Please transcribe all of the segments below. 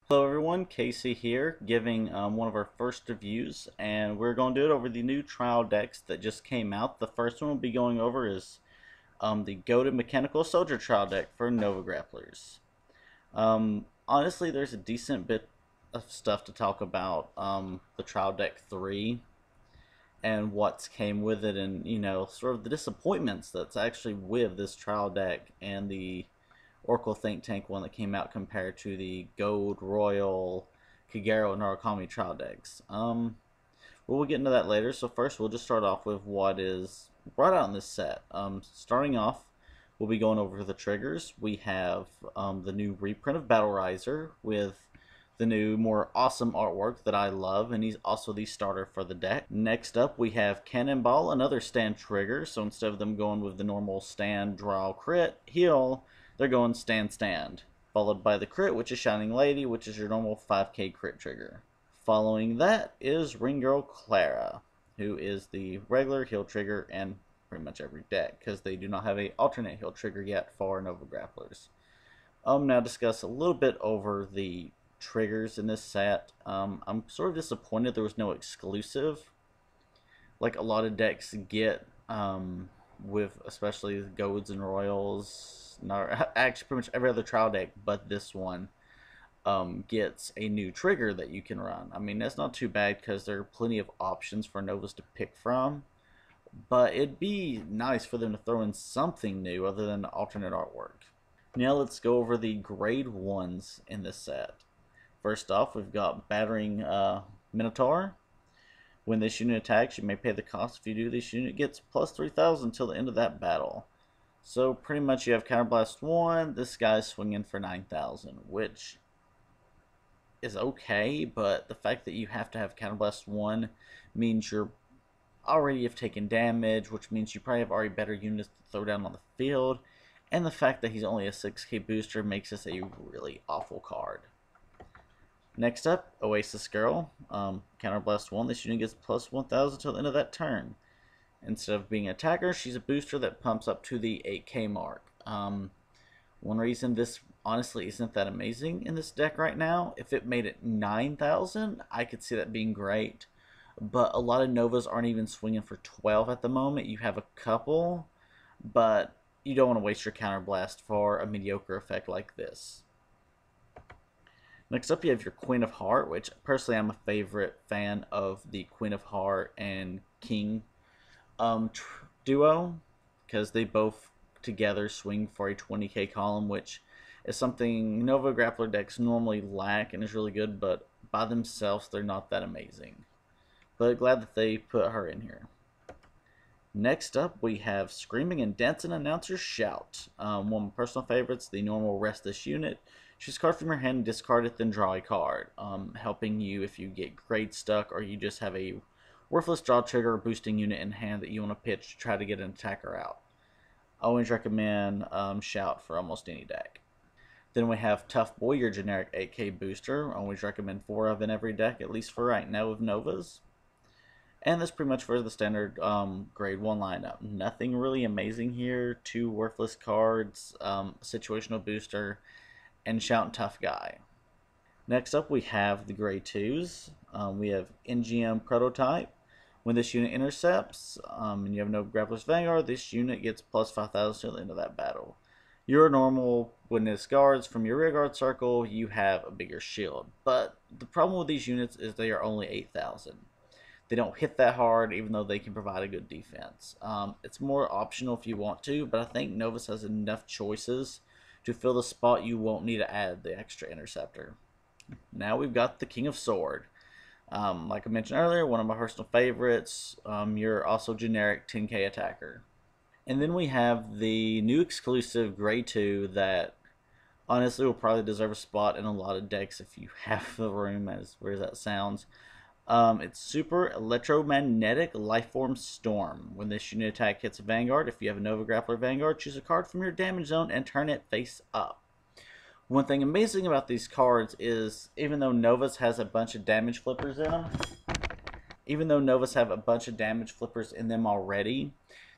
Hello everyone, Casey here, giving one of our first reviews, and we're going to do it over the new trial decks that just came out. The first one we'll be going over is the Goated Mechanical Soldier trial deck for Nova Grapplers. Honestly, there's a decent bit of stuff to talk about the trial deck 3 and what's came with it, and sort of the disappointments that's actually with this trial deck and the Oracle Think Tank one that came out compared to the Gold, Royal, Kagero, and Narukami trial decks. We'll get into that later. So first, we'll just start off with what is brought out in this set. Starting off, we'll be going over the triggers. We have the new reprint of Battle Riser with the new, more awesome artwork that I love, and he's also the starter for the deck. Next up, we have Cannonball, another stand trigger. So instead of them going with the normal stand, draw, crit, heal, they're going stand, followed by the crit, which is Shining Lady, which is your normal 5k crit trigger. Following that is Ring Girl Clara, who is the regular heal trigger in pretty much every deck, because they do not have an alternate heal trigger yet for Nova Grapplers. Now discuss a little bit over the triggers in this set. I'm sort of disappointed there was no exclusive, like a lot of decks get, with especially the Golds and Royals. No, actually pretty much every other trial deck but this one gets a new trigger that you can run. I mean, that's not too bad because there are plenty of options for Novas to pick from, but it'd be nice for them to throw in something new other than alternate artwork. Now let's go over the grade 1s in this set. First off, we've got Battering Minotaur. When this unit attacks, you may pay the cost. If you do, this unit gets plus 3,000 until the end of that battle. So pretty much you have Counterblast 1, this guy's swinging for 9,000, which is okay, but the fact that you have to have Counterblast 1 means you're already have taken damage, which means you probably have already better units to throw down on the field, and the fact that he's only a 6k booster makes this a really awful card. Next up, Oasis Girl. Counterblast 1, this unit gets plus 1,000 until the end of that turn. Instead of being an attacker, she's a booster that pumps up to the 8k mark. One reason this honestly isn't that amazing in this deck right now, if it made it 9,000, I could see that being great. But a lot of Novas aren't even swinging for 12 at the moment. You have a couple, but you don't want to waste your Counterblast for a mediocre effect like this. Next up, you have your Queen of Heart, which personally I'm a favorite fan of the Queen of Heart and King duo, because they both together swing for a 20k column, which is something Nova Grappler decks normally lack and is really good, but by themselves they're not that amazing. But glad that they put her in here. Next up, we have Screaming and Dancing Announcer Shout. One of my personal favorites, the normal rest this unit. Choose a card from your hand, discard it, then draw a card. Helping you if you get grade stuck or you just have a worthless draw trigger or boosting unit in hand that you want to pitch to try to get an attacker out. I always recommend Shout for almost any deck. Then we have Tough Boy, your generic 8k booster. I always recommend 4 of in every deck, at least for right now with Novas. And that's pretty much for the standard grade 1 lineup. Nothing really amazing here. 2 worthless cards, situational booster, and Shout and Tough Guy. Next up, we have the grade 2s. We have NGM Prototype. When this unit intercepts, and you have no Grappler's Vanguard, this unit gets plus 5,000 till the end of that battle. Your normal, when it discards from your rearguard circle, you have a bigger shield. But the problem with these units is they are only 8,000. They don't hit that hard, even though they can provide a good defense. It's more optional if you want to, but I think Novus has enough choices to fill the spot you won't need to add the extra interceptor. Now we've got the King of Sword. Like I mentioned earlier, one of my personal favorites. You're also generic 10k attacker. And then we have the new exclusive grade 2 that honestly will probably deserve a spot in a lot of decks if you have the room, as weird as that sounds. It's Super Electromagnetic Lifeform Storm. When this unit attack hits a Vanguard, if you have a Nova Grappler Vanguard, choose a card from your damage zone and turn it face up. One thing amazing about these cards is, even though Novas has a bunch of damage flippers in them, already,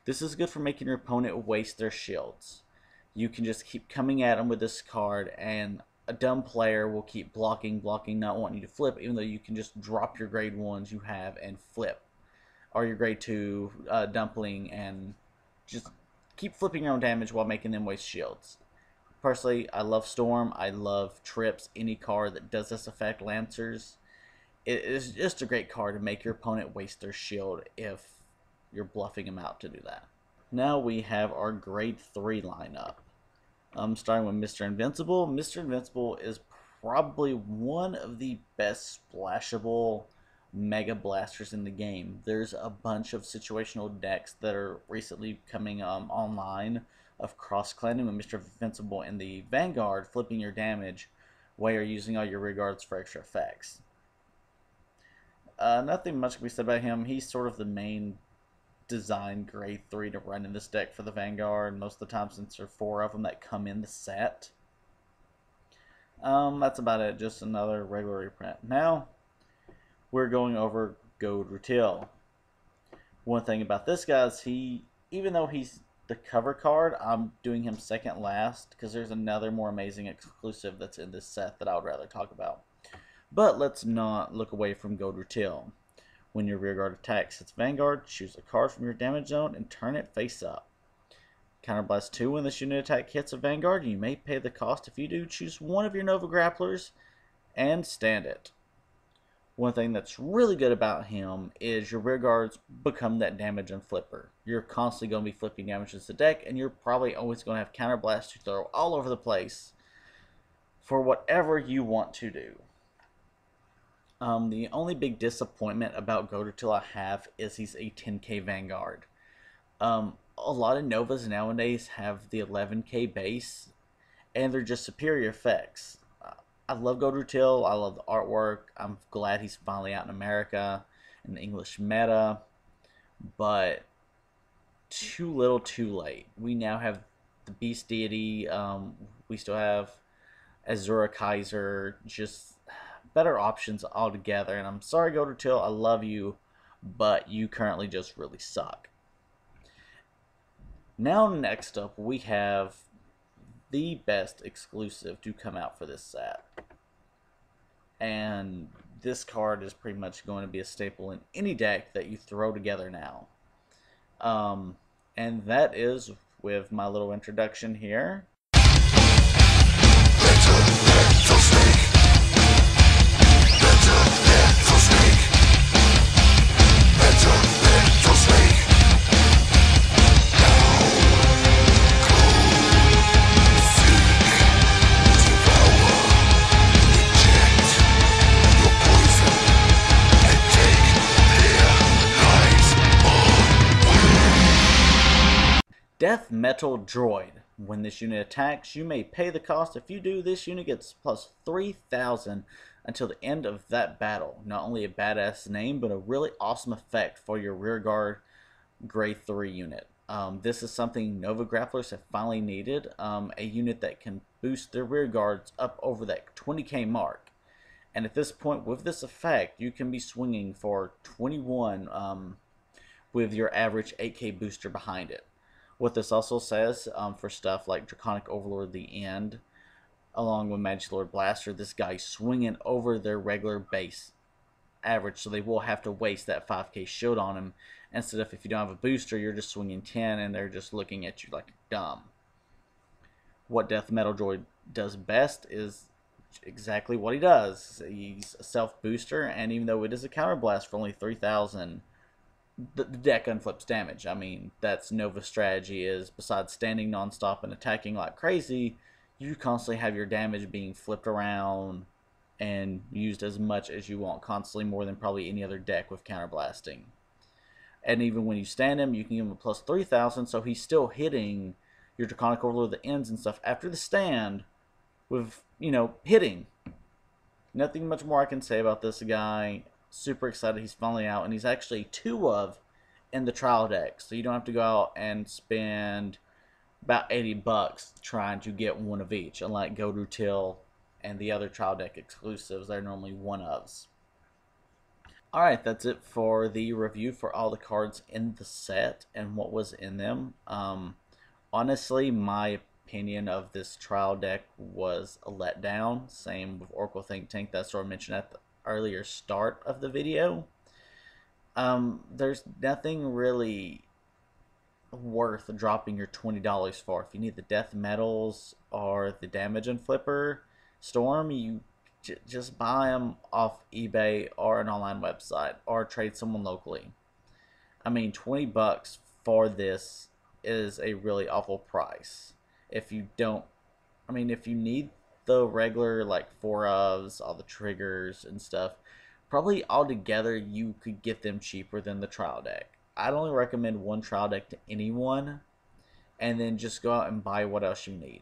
this is good for making your opponent waste their shields. You can just keep coming at them with this card, and a dumb player will keep blocking, not wanting you to flip, even though you can just drop your grade 1s you have and flip, or your grade 2 dumpling, and just keep flipping your own damage while making them waste shields. Personally, I love Storm, I love Trips, any card that does this effect, Lancers. It is just a great card to make your opponent waste their shield if you're bluffing them out to do that. Now we have our grade 3 lineup. Starting with Mr. Invincible. Mr. Invincible is probably one of the best splashable Mega Blasters in the game. There's a bunch of situational decks that are recently coming online of cross-clanning with Mr. Invincible in the Vanguard, flipping your damage while you're using all your rear guards for extra effects. Nothing much can be said about him. He's sort of the main design grade 3 to run in this deck for the Vanguard most of the time, since there are 4 of them that come in the set. That's about it, just another regular reprint. Now we're going over Gold Rutil. One thing about this guy is even though he's the cover card, I'm doing him second last because there's another more amazing exclusive that's in this set that I would rather talk about. But let's not look away from Gold Rutil. When your rearguard attacks its Vanguard, choose a card from your damage zone and turn it face up. Counterblast 2, when this unit attack hits a Vanguard, you may pay the cost. If you do, choose one of your Nova Grapplers and stand it. One thing that's really good about him is your rearguards become that damage and flipper. You're constantly going to be flipping damage into the deck, and you're probably always going to have Counterblast to throw all over the place for whatever you want to do. The only big disappointment about Gold Rutil I have is he's a 10k Vanguard. A lot of Novas nowadays have the 11k base, and they're just superior effects. I love Gold Rutil, I love the artwork, I'm glad he's finally out in America, in the English meta, but too little too late. We now have the Beast Deity, we still have Azura Kaiser, just better options altogether. And I'm sorry, Gold Rutil, I love you, but you currently just really suck. Now next up we have the best exclusive to come out for this set, and this card is pretty much going to be a staple in any deck that you throw together now, and that is, with my little introduction here, Death Metal Droid. When this unit attacks, you may pay the cost. If you do, this unit gets plus 3,000 until the end of that battle. Not only a badass name, but a really awesome effect for your rearguard grade 3 unit. This is something Nova Grapplers have finally needed. A unit that can boost their rearguards up over that 20k mark. And at this point, with this effect, you can be swinging for 21 with your average 8k booster behind it. What this also says, for stuff like Draconic Overlord the End, along with Magic Lord Blaster, this guy's swinging over their regular base average, so they will have to waste that 5k shield on him, instead of, if you don't have a booster, you're just swinging 10 and they're just looking at you like dumb. What Death Metal Droid does best is exactly what he does. He's a self booster, and even though it is a counterblast for only 3,000, the deck unflips damage. I mean, that's Nova's strategy, is besides standing nonstop and attacking like crazy, you constantly have your damage being flipped around and used as much as you want, constantly, more than probably any other deck with counterblasting. And even when you stand him, you can give him a plus 3,000, so he's still hitting your Draconic Overlord the Ends and stuff after the stand with, you know, hitting. Nothing much more I can say about this guy. Super excited he's finally out, and he's actually 2 of in the trial deck, so you don't have to go out and spend about 80 bucks trying to get one of each, unlike Gold Rutil and the other trial deck exclusives. They're normally 1-ofs. Alright, that's it for the review for all the cards in the set and what was in them. Honestly, my opinion of this trial deck was a letdown. Same with Oracle Think Tank. That's what I mentioned at the earlier start of the video. There's nothing really worth dropping your $20 for. If you need the death metals or the damage and flipper storm, you just buy them off eBay or an online website or trade someone locally. I mean, 20 bucks for this is a really awful price. If you don't, I mean, if you need the regular like 4-ofs, all the triggers and stuff, probably altogether you could get them cheaper than the trial deck. I'd only recommend one trial deck to anyone, and then just go out and buy what else you need.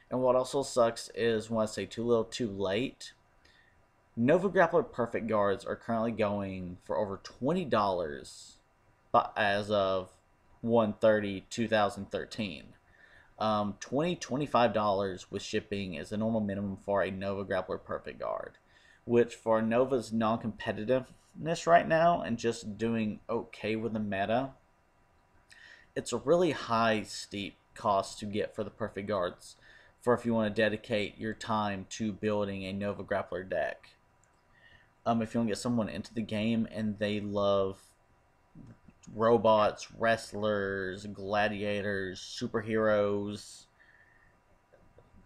And what also sucks is when I say too little too late, Nova Grappler Perfect Guards are currently going for over $20 as of 1/30/2013. $25 with shipping is the normal minimum for a Nova Grappler Perfect Guard, which for Nova's non-competitiveness right now and just doing okay with the meta, it's a really high, steep cost to get for the Perfect Guards for if you want to dedicate your time to building a Nova Grappler deck. If you want to get someone into the game and they love robots, wrestlers, gladiators, superheroes,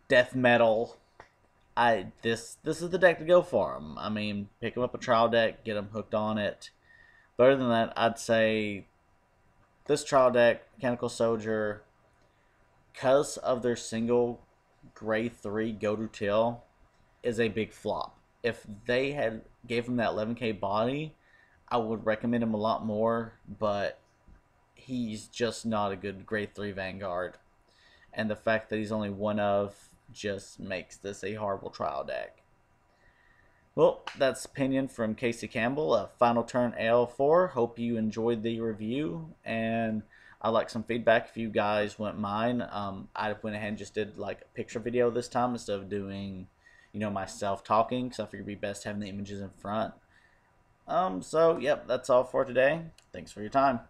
death metal, this is the deck to go for them. I mean, pick them up a trial deck, get them hooked on it. But other than that, I'd say this trial deck, Mechanical Soldier, because of their single Grade 3 go-to till, is a big flop. If they had gave him that 11k body, I would recommend him a lot more, but he's just not a good Grade 3 Vanguard. And the fact that he's only one of just makes this a horrible trial deck. Well, that's opinion from Casey Campbell, a Final Turn AL4. Hope you enjoyed the review, and I'd like some feedback if you guys wouldn't mind. I went ahead and just did like a picture video this time instead of doing, myself talking, because I figured it'd be best having the images in front. So, yep, that's all for today. Thanks for your time.